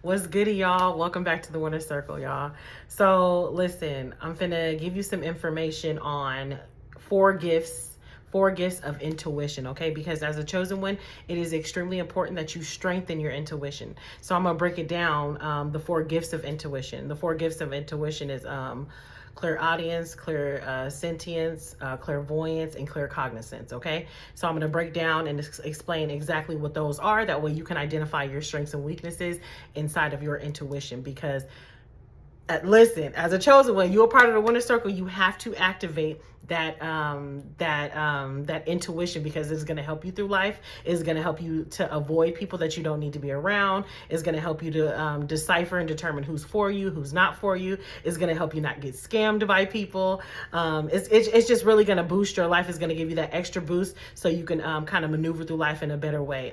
What's goody, y'all? Welcome back to the Winner Circle, y'all. So listen, I'm finna give you some information on four gifts of intuition, okay? Because as a chosen one, it is extremely important that you strengthen your intuition. So I'm gonna break it down. The four gifts of intuition. The four gifts of intuition is Clairaudience, Clairsentience, Clairvoyance, and Claircognizance, okay? So I'm going to break down and explain exactly what those are. That way you can identify your strengths and weaknesses inside of your intuition. Because, listen, as a chosen one, you're a part of the Winner Circle, you have to activate that intuition, because it's going to help you through life. It's going to help you to avoid people that you don't need to be around. It's going to help you to decipher and determine who's for you, who's not for you. It's going to help you not get scammed by people. It's just really going to boost your life. It's going to give you that extra boost so you can kind of maneuver through life in a better way.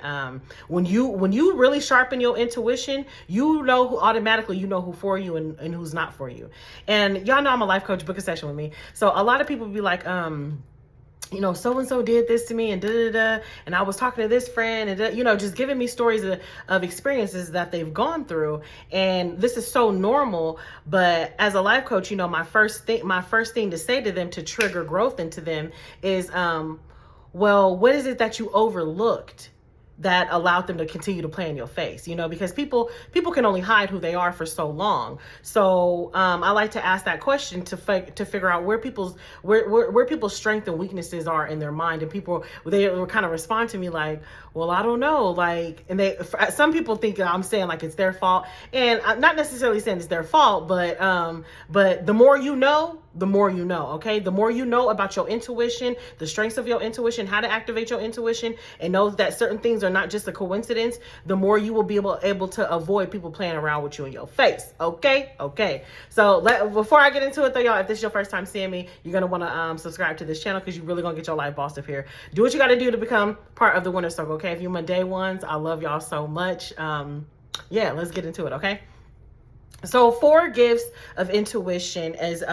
When you really sharpen your intuition, you know who automatically, you know who for you and who's not for you. And y'all know I'm a life coach. Book a session with me. So a lot of people be like, so-and-so did this to me and and I was talking to this friend and just giving me stories of experiences that they've gone through. And this is so normal. But as a life coach, my first thing to say to them to trigger growth into them is, well, what is it that you overlooked that allowed them to continue to play in your face? Because people can only hide who they are for so long. So I like to ask that question to figure out where people's strengths and weaknesses are in their mind. And they kind of respond to me like, well, I don't know. Like, and some people think I'm saying like it's their fault, and I'm not necessarily saying it's their fault, but the more you know, the more you know, okay? The more you know about your intuition, the strengths of your intuition, how to activate your intuition, and know that certain things are not just a coincidence, the more you will be able to avoid people playing around with you in your face, okay? Okay. So before I get into it though, y'all, if this is your first time seeing me, you're going to want to subscribe to this channel, because you're really going to get your life bossed up here. Do what you got to do to become part of the Winner Circle, okay? If you're my day ones, I love y'all so much. Yeah, let's get into it, okay? So 4 gifts of intuition is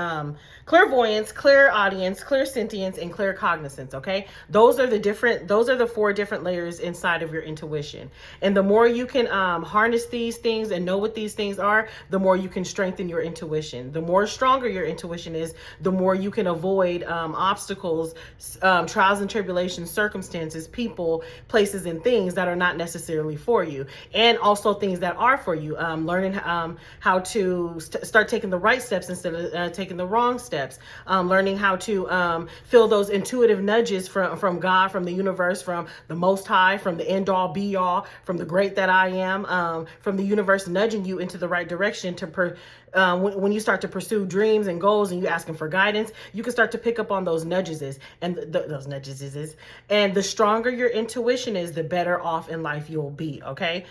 clairvoyance, clairaudience, clairsentience, and claircognizance, okay? Those are the 4 different layers inside of your intuition. And the more you can harness these things and know what these things are, the more you can strengthen your intuition. The more stronger your intuition is, the more you can avoid obstacles, trials and tribulations, circumstances, people, places, and things that are not necessarily for you. And also things that are for you. Learning how to start taking the right steps instead of taking the wrong steps. Learning how to feel those intuitive nudges from God, from the universe, from the Most High, from the end all be all, from the great that I am, from the universe nudging you into the right direction to when you start to pursue dreams and goals and you asking for guidance, you can start to pick up on those nudges and those nudges. And the stronger your intuition is, the better off in life you'll be. Okay.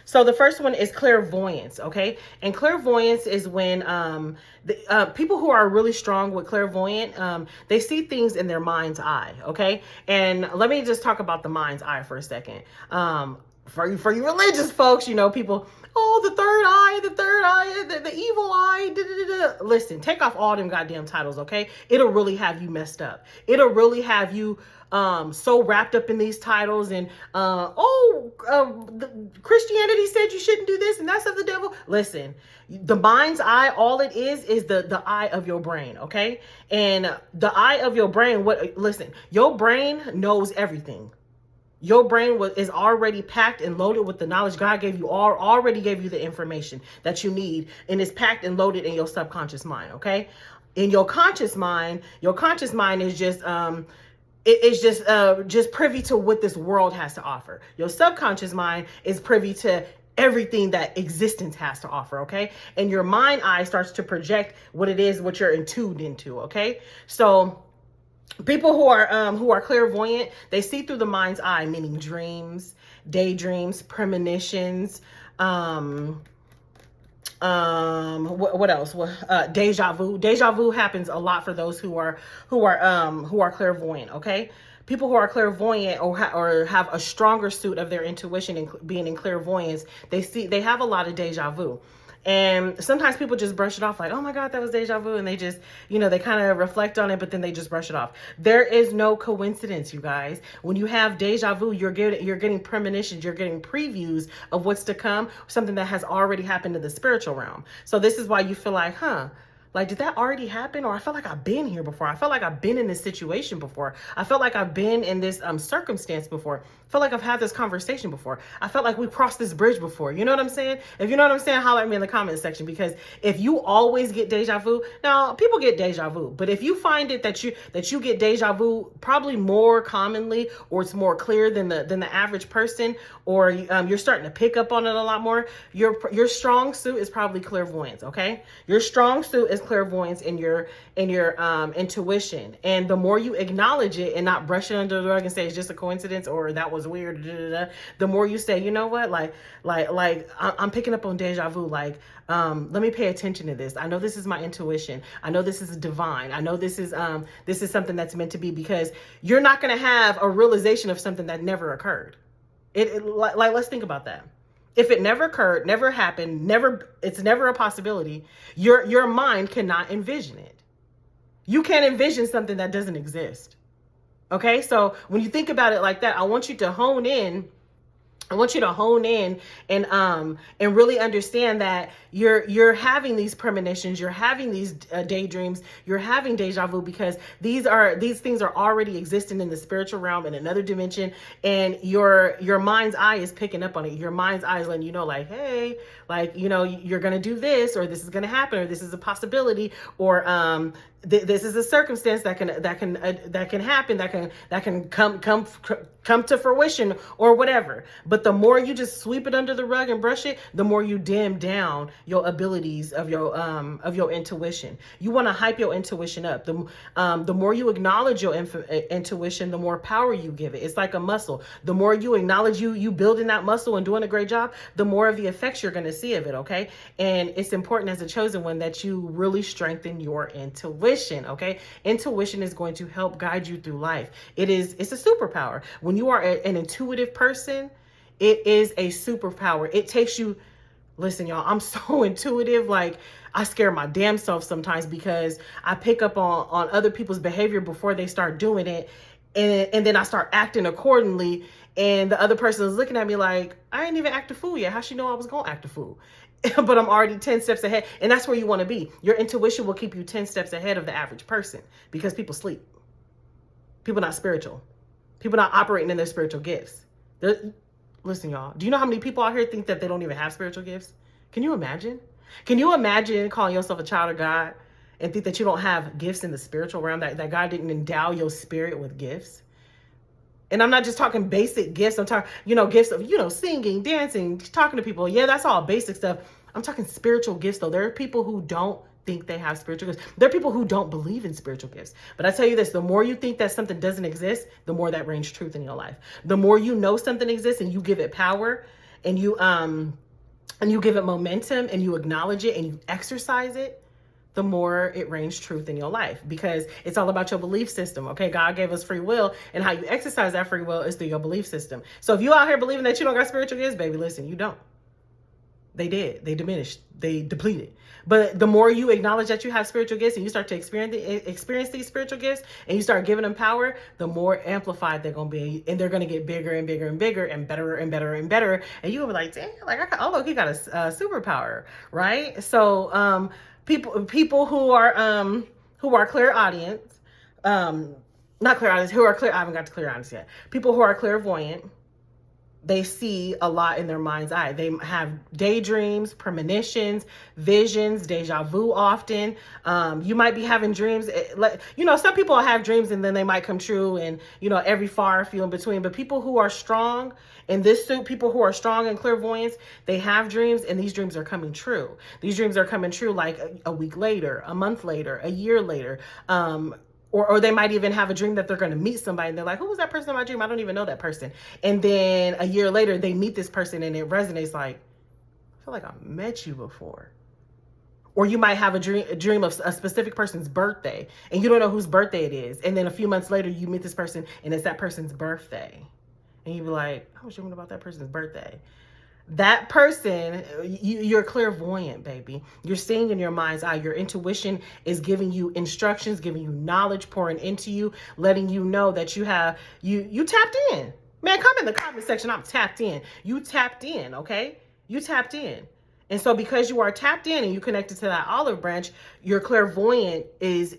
So the first one is clairvoyance. Okay. And clairvoyance is when people who are really strong with clairvoyant, they see things in their mind's eye. Okay. And let me just talk about the mind's eye for a second. For you religious folks, people, oh, the third eye, the evil eye. Listen, take off all them goddamn titles, okay? It'll really have you messed up. It'll really have you so wrapped up in these titles and Christianity said you shouldn't do this and that's of the devil. Listen, the mind's eye, all it is the eye of your brain, okay? And the eye of your brain, listen, your brain knows everything. Your brain is already packed and loaded with the knowledge God gave you, already gave you the information that you need, and it's packed and loaded in your subconscious mind, okay? In your conscious mind is just privy to what this world has to offer. Your subconscious mind is privy to everything that existence has to offer, okay? And your mind eye starts to project what it is, what you're tuned into, okay? So people who are clairvoyant, they see through the mind's eye, meaning dreams, daydreams, premonitions, what else? Deja vu. Deja vu happens a lot for those who are clairvoyant, okay? People who are clairvoyant or have a stronger suit of their intuition and being in clairvoyance, they have a lot of deja vu. And sometimes people just brush it off like, oh my God, that was deja vu. And they just, they kind of reflect on it, but then they just brush it off. There is no coincidence, you guys. When you have deja vu, you're getting premonitions, you're getting previews of what's to come, something that has already happened in the spiritual realm. So this is why you feel like, like, did that already happen? Or I felt like I've been here before. I felt like I've been in this situation before. I felt like I've been in this circumstance before. I felt like I've had this conversation before. I felt like we crossed this bridge before. You know what I'm saying? If you know what I'm saying, holler at me in the comment section. Because if you always get deja vu, now people get deja vu, but if you find it that you get deja vu probably more commonly, or it's more clear than the average person, or you're starting to pick up on it a lot more, your strong suit is probably clairvoyance. Okay, your strong suit is clairvoyance in your intuition. And the more you acknowledge it and not brush it under the rug and say it's just a coincidence or that was weird, the more you say, you know what, like I'm picking up on deja vu. Like, let me pay attention to this. I know this is my intuition. I know this is divine. I know this is something that's meant to be, because you're not going to have a realization of something that never occurred. Like let's think about that. If it never occurred, never happened, it's never a possibility, your mind cannot envision it. You can't envision something that doesn't exist. Okay? So when you think about it like that, I want you to hone in and really understand that you're having these premonitions, you're having these daydreams, you're having deja vu, because these things are already existing in the spiritual realm in another dimension, and your mind's eye is picking up on it. Your mind's eye is letting you know, like, hey, like, you're gonna do this, or this is gonna happen, or this is a possibility, or this is a circumstance that can happen, that can come to fruition, or whatever. But the more you just sweep it under the rug and brush it, the more you dim down your abilities of your intuition. You want to hype your intuition up. The more you acknowledge your intuition, the more power you give it. It's like a muscle. The more you acknowledge you building that muscle and doing a great job, the more of the effects you're going to see of it. Okay, and it's important as a chosen one that you really strengthen your intuition. Okay, intuition is going to help guide you through life. It's a superpower. When you are an intuitive person, it is a superpower. It takes you, listen, y'all, I'm so intuitive. Like, I scare my damn self sometimes, because I pick up on other people's behavior before they start doing it. And then I start acting accordingly. And the other person is looking at me like, I ain't even act a fool yet. How she know I was going to act a fool? But I'm already 10 steps ahead. And that's where you want to be. Your intuition will keep you 10 steps ahead of the average person, because people sleep. People not spiritual. People not operating in their spiritual gifts. Listen, y'all, do you know how many people out here think that they don't even have spiritual gifts? Can you imagine? Can you imagine calling yourself a child of God and think that you don't have gifts in the spiritual realm, that God didn't endow your spirit with gifts? And I'm not just talking basic gifts. I'm talking, gifts of, singing, dancing, talking to people. Yeah, that's all basic stuff. I'm talking spiritual gifts, though. There are people who don't think they have spiritual gifts. There are people who don't believe in spiritual gifts. But I tell you this, the more you think that something doesn't exist, the more that reigns truth in your life. The more you know something exists and you give it power, and you give it momentum, and you acknowledge it and you exercise it, the more it reigns truth in your life, because it's all about your belief system. Okay, God gave us free will, and how you exercise that free will is through your belief system. So if you out here believing that you don't got spiritual gifts, baby, listen, you don't. They did. They diminished. They depleted. But the more you acknowledge that you have spiritual gifts, and you start to experience these spiritual gifts, and you start giving them power, the more amplified they're going to be, and they're going to get bigger and bigger and bigger, and better and better and better. And you'll be like, damn, like, look, he got a superpower, right? So people who are clairaudience, not clairaudience, I haven't got to clairaudience yet. People who are clairvoyant, they see a lot in their mind's eye. They have daydreams, premonitions, visions, deja vu often. You might be having dreams. Some people have dreams and then they might come true, and, every far few in between. But people who are strong in this suit, people who are strong in clairvoyance, they have dreams, and these dreams are coming true. These dreams are coming true like a week later, a month later, a year later. Or they might even have a dream that they're going to meet somebody, and they're like, who was that person in my dream? I don't even know that person. And then a year later, they meet this person, and it resonates like, I feel like I met you before. Or you might have a dream of a specific person's birthday and you don't know whose birthday it is. And then a few months later, you meet this person and it's that person's birthday. And you be like, I was dreaming about that person's birthday. That person, you're clairvoyant, baby. You're seeing in your mind's eye. Your intuition is giving you instructions, giving you knowledge, pouring into you, letting you know that you tapped in. Man, come in the comment section. I'm tapped in. You tapped in, okay? You tapped in. And so because you are tapped in and you connected to that olive branch, your clairvoyant is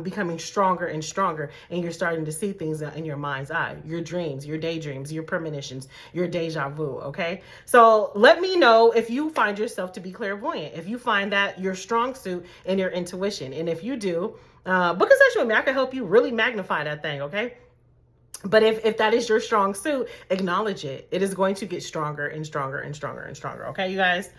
becoming stronger and stronger. And you're starting to see things in your mind's eye, your dreams, your daydreams, your premonitions, your deja vu, okay? So let me know if you find yourself to be clairvoyant, if you find that your strong suit in your intuition. And if you do, book a session with me. I can help you really magnify that thing, okay? But if that is your strong suit, acknowledge it. It is going to get stronger and stronger and stronger and stronger. Okay, you guys?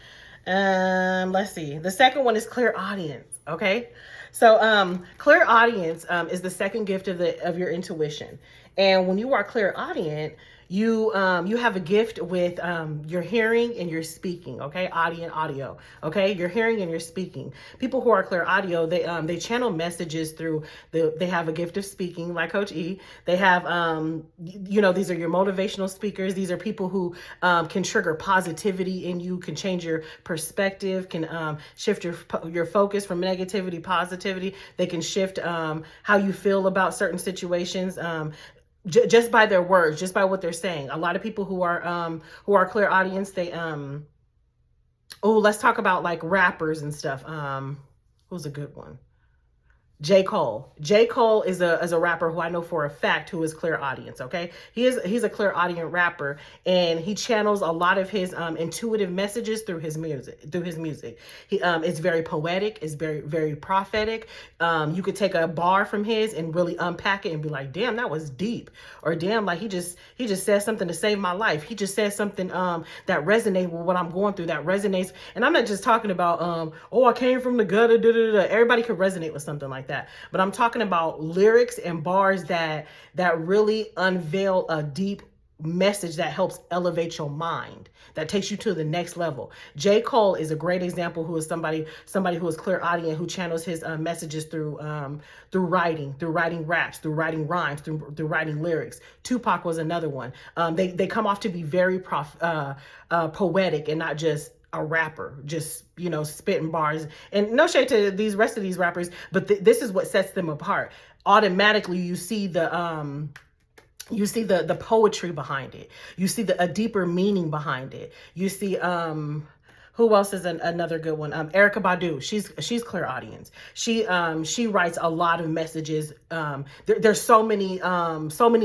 Let's see. The second one is clairaudience. Okay. So, clairaudience, is the second gift of your intuition. And when you are clairaudient, you have a gift with, your hearing and your speaking. Okay. Audio. Okay. Your hearing and your speaking. People who are clairaudio, they channel messages through they have a gift of speaking, like Coach E. They have, these are your motivational speakers. These are people who, can trigger positivity in you, can change your perspective, can, shift your focus from negativity, positivity. They can shift, how you feel about certain situations. Just by their words, just by what they're saying. A lot of people who are clairaudience, they let's talk about like rappers and stuff. Who's a good one? J. Cole. J. Cole is a rapper who I know for a fact who is clairaudience, okay? He's a clairaudient rapper, and he channels a lot of his intuitive messages through his music. It's very poetic, it's very, very prophetic. You could take a bar from his and really unpack it and be like, damn, that was deep. Or damn, like he just said something to save my life. He just said something that resonates with what I'm going through, that resonates. And I'm not just talking about I came from the gutter, Everybody could resonate with something like that. But I'm talking about lyrics and bars that really unveil a deep message that helps elevate your mind, that takes you to the next level. J. Cole is a great example, who is somebody who is clairaudient, who channels his messages through writing raps, through writing rhymes, through writing lyrics. Tupac was another one. They come off to be very poetic and not just a rapper, just, spitting bars. And no shade to these rest of these rappers, but this is what sets them apart. Automatically, you see the poetry behind it. You see a deeper meaning behind it. You see, who else is another good one? Erykah Badu. She's clairaudience. She writes a lot of messages. There's so many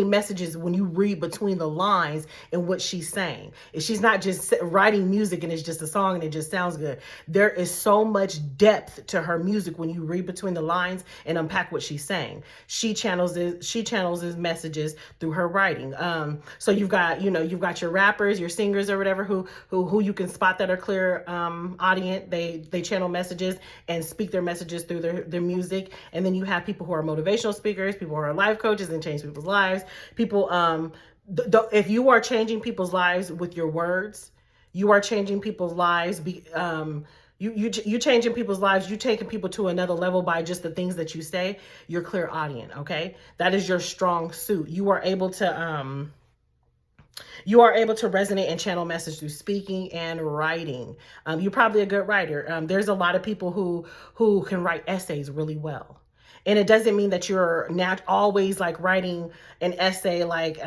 messages when you read between the lines in what she's saying. She's not just writing music and it's just a song and it just sounds good. There is so much depth to her music when you read between the lines and unpack what she's saying. She channels his messages through her writing. So you've got your rappers, your singers or whatever who you can spot that are clear audience. They channel messages and speak their messages through their music. And then you have people who are motivational speakers, people who are life coaches and change people's lives. People, if you are changing people's lives with your words, you are changing people's lives. You changing people's lives. You taking people to another level by just the things that you say. You're clairaudient. Okay, that is your strong suit. You are able to resonate and channel message through speaking and writing. You're probably a good writer. There's a lot of people who can write essays really well. And it doesn't mean that you're not always like writing an essay, like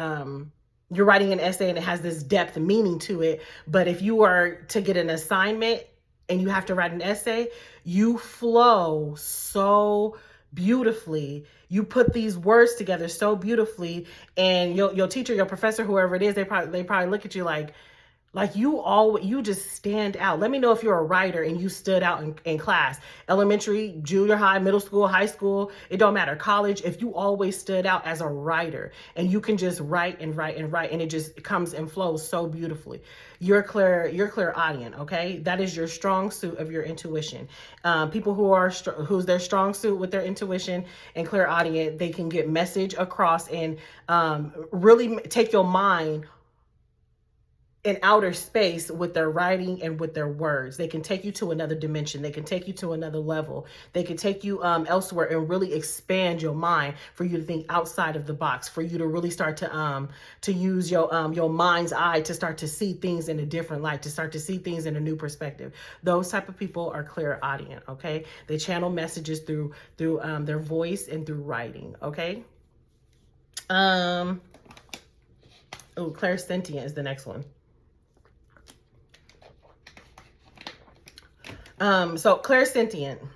you're writing an essay and it has this depth and meaning to it. But if you are to get an assignment and you have to write an essay, you flow so beautifully. You put these words together so beautifully, and your teacher, your professor, whoever it is, they probably look at you like you just stand out. Let me know if you're a writer and you stood out in class, elementary, junior high, middle school, high school, it don't matter, college, if you always stood out as a writer and you can just write and write and write and it just comes and flows so beautifully. You're clairaudient, okay? That is your strong suit of your intuition. People who's their strong suit with their intuition and clairaudient, they can get message across and really take your mind in outer space with their writing and with their words. They can take you to another dimension. They can take you to another level. They can take you elsewhere and really expand your mind for you to think outside of the box, for you to really start to use your mind's eye to start to see things in a different light, to start to see things in a new perspective. Those type of people are clairaudient, okay? They channel messages through their voice and through writing, okay? Oh, clairsentient is the next one. So clairsentient,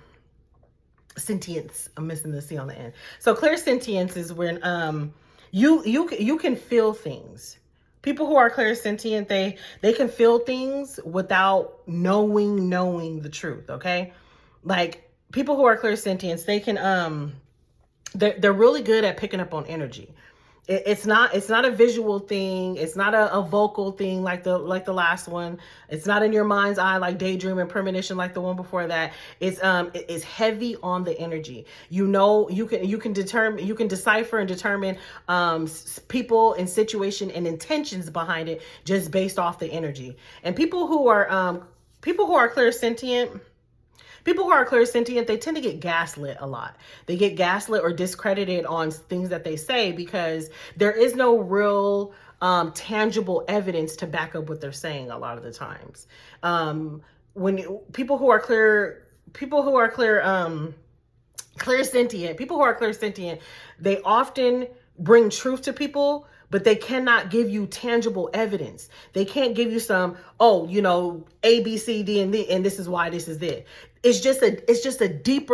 sentience, I'm missing the C on the end. So clairsentience is when, you can feel things. People who are clairsentient, they can feel things without knowing the truth. Okay. Like people who are clairsentients, they can, they're really good at picking up on energy. It's not a visual thing. It's not a vocal thing like the last one. It's not in your mind's eye like daydream and premonition like the one before that. It's heavy on the energy. You know, you can decipher and determine people and situation and intentions behind it just based off the energy. And people who are clairsentient, people who are clairsentient, they tend to get gaslit a lot. They get gaslit or discredited on things that they say because there is no real tangible evidence to back up what they're saying a lot of the times. People who are clairsentient, they often bring truth to people, but they cannot give you tangible evidence. They can't give you some, A, B, C, D, and this is why this is it. It's just a deep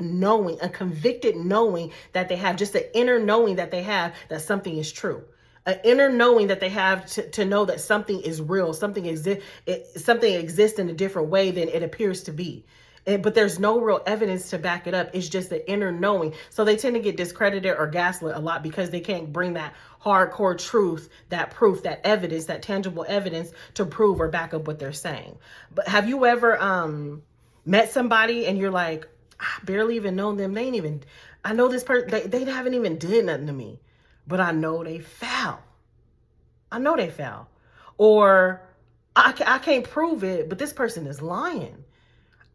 knowing, a convicted knowing that they have, just an inner knowing that they have that something is true. An inner knowing that they have to know that something is real, something exists in a different way than it appears to be. But there's no real evidence to back it up. It's just the inner knowing. So they tend to get discredited or gaslit a lot because they can't bring that hardcore truth, that proof, that evidence, that tangible evidence to prove or back up what they're saying. But have you ever met somebody and you're like, I barely even know them. I know this person, they haven't even did nothing to me, but I know they foul. Or I can't prove it, but this person is lying.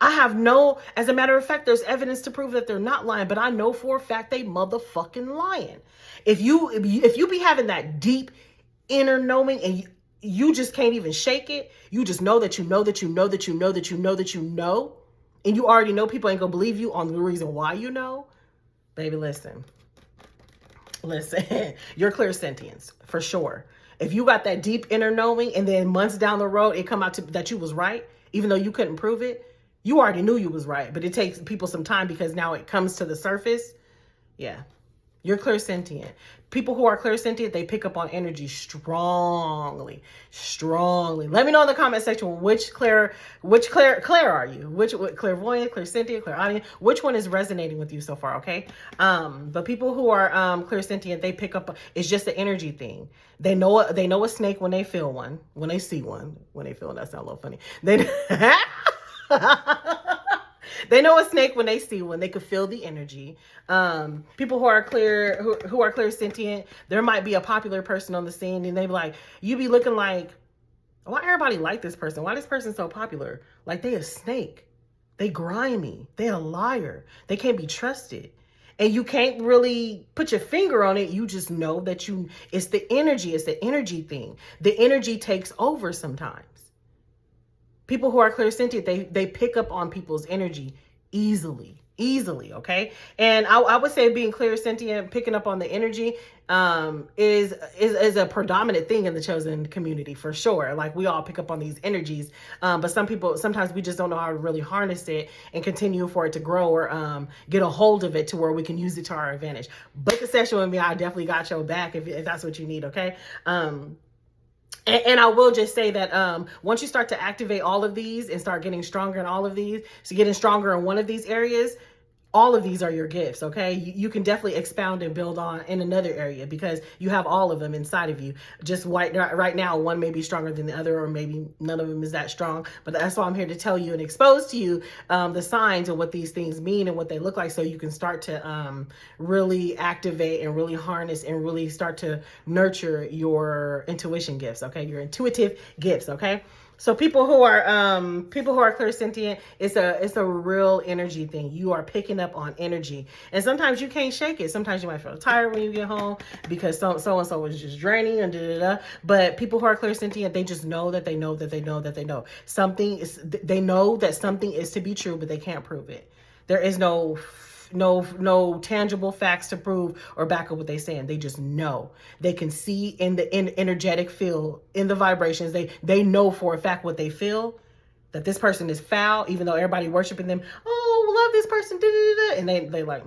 As a matter of fact, there's evidence to prove that they're not lying, but I know for a fact they motherfucking lying. If you be having that deep inner knowing and you just can't even shake it, you just know that you know that you know that you know that you know that you know, and you already know people ain't gonna believe you on the reason why you know, baby, listen, you're clairsentience for sure. If you got that deep inner knowing and then months down the road, it come out that you was right, even though you couldn't prove it, you already knew you was right, but it takes people some time because now it comes to the surface. Yeah, you're clairsentient. People who are clairsentient, they pick up on energy strongly. Let me know in the comment section which Claire are you? Which clairvoyant, clairsentient, clairaudience? Which one is resonating with you so far? Okay. But people who are clairsentient, they pick up. It's just an energy thing. They know a snake when they feel one, when they see one, when they feel one. That sounds a little funny. They know a snake when they see one. They could feel the energy. People who are clairsentient, there might be a popular person on the scene and they be like, you be looking like, why everybody like this person? Why this person so popular? Like they a snake. They grimy. They a liar. They can't be trusted. And you can't really put your finger on it. You just know that it's the energy. It's the energy thing. The energy takes over sometimes. People who are clairsentient, they pick up on people's energy easily, okay? And I would say being clairsentient, picking up on the energy is a predominant thing in the chosen community for sure. Like we all pick up on these energies, but sometimes we just don't know how to really harness it and continue for it to grow or get a hold of it to where we can use it to our advantage. Book a session with me. I definitely got your back if that's what you need, okay? And I will just say that once you start to activate all of these and start getting stronger in all of these, so getting stronger in one of these areas, all of these are your gifts, okay? You can definitely expound and build on in another area because you have all of them inside of you. Just right now, one may be stronger than the other, or maybe none of them is that strong. But that's why I'm here to tell you and expose to you the signs of what these things mean and what they look like, so you can start to really activate and really harness and really start to nurture your intuition gifts, okay? Your intuitive gifts, okay? So people who are clairsentient, it's a real energy thing. You are picking up on energy, and sometimes you can't shake it. Sometimes you might feel tired when you get home because so and so was just draining and But people who are clairsentient, they just know that they know that they know that they know something is. They know that something is to be true, but they can't prove it. There is no tangible facts to prove or back up what they're saying. They just know. They can see in the energetic field, in the vibrations. They know for a fact what they feel, that this person is foul, even though everybody worshiping them. Oh, love this person, and they like,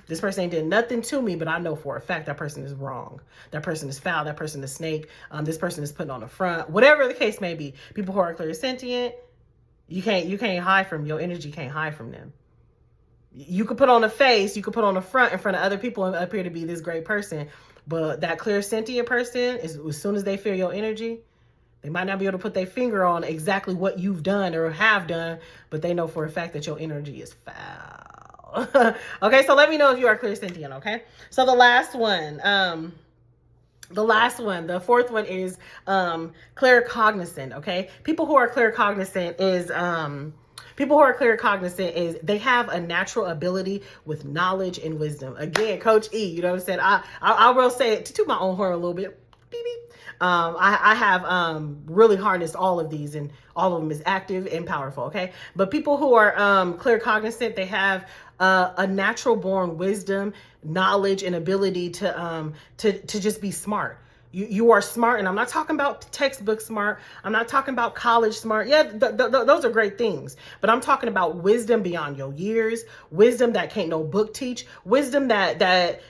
this person ain't did nothing to me, but I know for a fact that person is wrong. That person is foul. That person is snake. This person is putting on the front. Whatever the case may be, people who are clairsentient, you can't hide from your energy. Can't hide from them. You could put on a face, you could put on a front in front of other people and appear to be this great person. But that clairsentient person, is as soon as they feel your energy, they might not be able to put their finger on exactly what you've done or have done, but they know for a fact that your energy is foul. Okay, so let me know if you are clairsentient, okay? So the fourth one is claircognizant, okay? People who are claircognizant is they have a natural ability with knowledge and wisdom. Again, Coach E, you know what I'm saying? I will say it to my own horn a little bit. Beep, beep. I have really harnessed all of these, and all of them is active and powerful, okay? But people who are claircognizant, they have a natural born wisdom, knowledge, and ability to just be smart. You are smart, and I'm not talking about textbook smart. I'm not talking about college smart. Yeah, those are great things. But I'm talking about wisdom beyond your years, wisdom that can't no book teach, wisdom that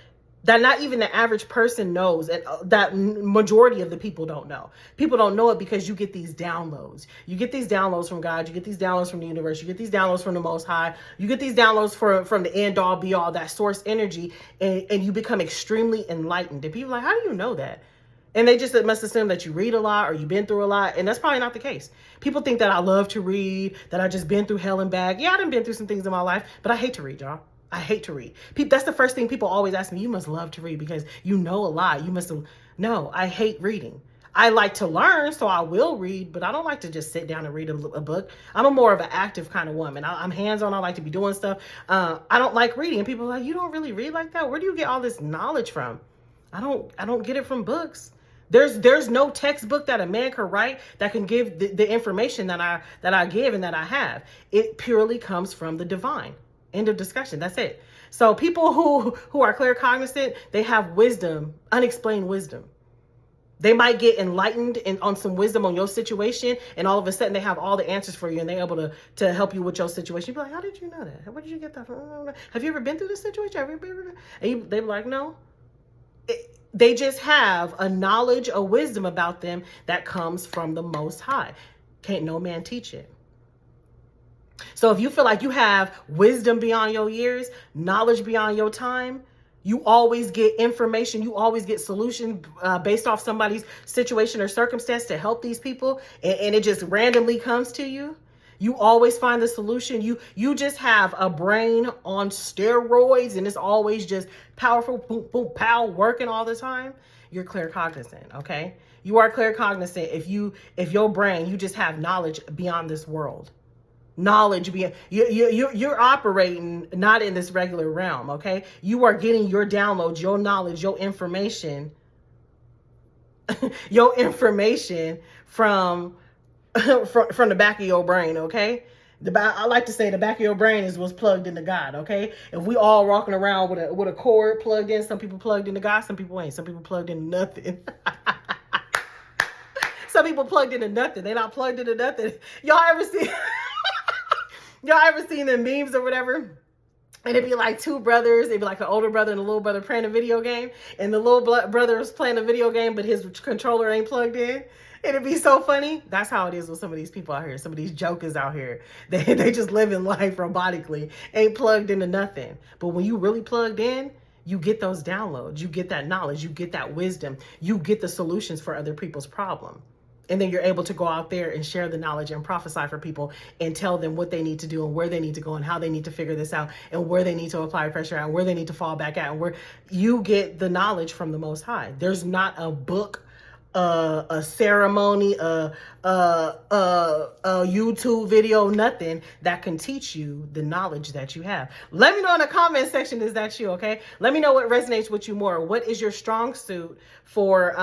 not even the average person knows, and that majority of the people don't know. People don't know it because you get these downloads. You get these downloads from God. You get these downloads from the universe. You get these downloads from the Most High. You get these downloads from the end all be all, that source energy, and you become extremely enlightened. And people are like, how do you know that? And they just must assume that you read a lot or you've been through a lot. And that's probably not the case. People think that I love to read, that I just been through hell and back. Yeah, I done been through some things in my life, but I hate to read, y'all. I hate to read. That's the first thing people always ask me. You must love to read because you know a lot. You must. No, I hate reading. I like to learn, so I will read, but I don't like to just sit down and read a book. I'm a more of an active kind of woman. I'm hands-on. I like to be doing stuff. I don't like reading. And people are like, you don't really read like that? Where do you get all this knowledge from? I don't get it from books. There's no textbook that a man could write that can give the information that I give and that I have. It purely comes from the divine. End of discussion. That's it. So people who are claircognizant, they have wisdom, unexplained wisdom. They might get enlightened on some wisdom on your situation, and all of a sudden they have all the answers for you, and they're able to help you with your situation. You'd be like, how did you know that? Where did you get that from? Have you ever been through this situation? Have you ever? And they'd be like, no. They just have a knowledge, a wisdom about them that comes from the Most High. Can't no man teach it. So if you feel like you have wisdom beyond your years, knowledge beyond your time, you always get information, you always get solution based off somebody's situation or circumstance to help these people, and it just randomly comes to you. You always find the solution. You just have a brain on steroids, and it's always just powerful, boom, boom, pow, working all the time. You're claircognizant, okay? You are claircognizant if your brain, you just have knowledge beyond this world. Knowledge beyond, you're operating not in this regular realm, okay? You are getting your downloads, your knowledge, your information, from the back of your brain, okay? I like to say the back of your brain is what's plugged into God, okay? If we all walking around with a cord plugged in, some people plugged into God, some people ain't. Some people plugged into nothing. Some people plugged into nothing. They're not plugged into nothing. Y'all ever seen the memes or whatever? And it'd be like two brothers. It'd be like an older brother and a little brother playing a video game. And the little brother is playing a video game, but his controller ain't plugged in. It'd be so funny. That's how it is with some of these people out here. Some of these jokers out here. They just living life robotically. Ain't plugged into nothing. But when you really plugged in, you get those downloads. You get that knowledge. You get that wisdom. You get the solutions for other people's problem. And then you're able to go out there and share the knowledge and prophesy for people and tell them what they need to do and where they need to go and how they need to figure this out and where they need to apply pressure and where they need to fall back at and where you get the knowledge from the Most High. There's not a book, a ceremony, a YouTube video, nothing that can teach you the knowledge that you have. Let me know in the comment section, is that you, okay? Let me know what resonates with you more. What is your strong suit for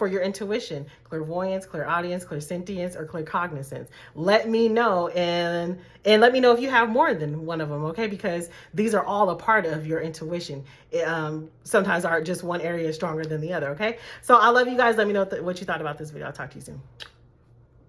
your intuition? Clairvoyance, Clairaudience, Clairsentience, or Claircognizance? Let me know, and let me know if you have more than one of them, okay? Because these are all a part of your intuition. Sometimes just one area is stronger than the other, okay? So I love you guys. Let me know what you thought about this video. I'll talk to you soon.